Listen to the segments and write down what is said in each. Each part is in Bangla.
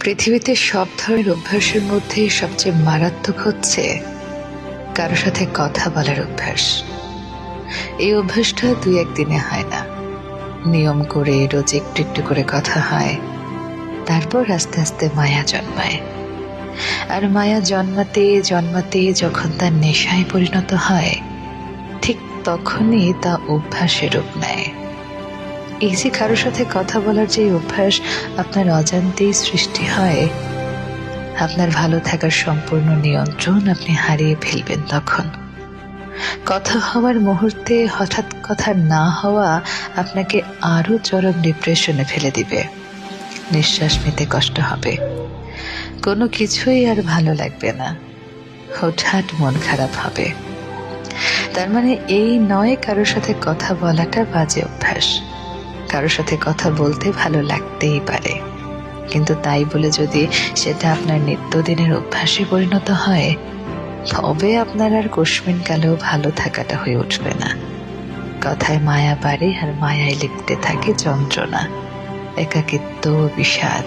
পৃথিবীতে সব ধরনের অভ্যাসের মধ্যে সবচেয়ে মারাত্মক হচ্ছে কারোর সাথে কথা বলার অভ্যাস। এই অভ্যাসটা 2-1 দিনে হয় না, নিয়ম করে রোজ একটু একটু করে কথা হয়, তারপর আস্তে আস্তে মায়া জন্মায়। আর মায়া জন্মাতে জন্মাতে যখন তা নেশায় পরিণত হয়, ঠিক তখনই তা অভ্যাসের রূপ নেয়। এই যে কারোর সাথে কথা বলার যে অভ্যাস আপনার অজান্তেই সৃষ্টি হয়, আপনার ভালো থাকার সম্পূর্ণ নিয়ন্ত্রণ আপনি হারিয়ে ফেলবেন। তখন কথা হওয়ার মুহূর্তে হঠাৎ কথা না হওয়া আপনাকে আরো চরম ডিপ্রেশনে ফেলে দিবে। নিঃশ্বাস নিতে কষ্ট হবে, কোনো কিছুই আর ভালো লাগবে না, হঠাৎ মন খারাপ হবে। তার মানে এই নয় কারোর সাথে কথা বলাটা বাজে অভ্যাস। কারোর সাথে কথা বলতে ভালো লাগতেই পারে, কিন্তু তাই বলে যদি সেটা আপনার নিত্যদিনের অভ্যাসে পরিণত হয়, তবে আপনার আর কস্মিন কালেও ভালো থাকাটা হয়ে উঠবে না। কথায় মায়া বাড়ে, আর মায়ায় লিপ্তে থাকে যন্ত্রণা, একাকিত্ব, বিষাদ।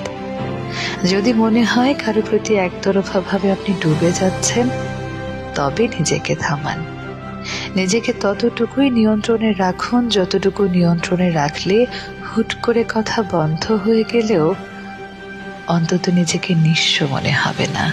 যদি মনে হয় কারো প্রতি একতরফা ভাবে আপনি ডুবে যাচ্ছেন, তবে নিজেকে থামান। নিজেকে ততটুকুই নিয়ন্ত্রণে রাখুন যতটুকু নিয়ন্ত্রণে রাখলে হুট করে কথা বন্ধ হয়ে গেলেও অন্তত নিজেকে নিঃস্ব মনে হবে না।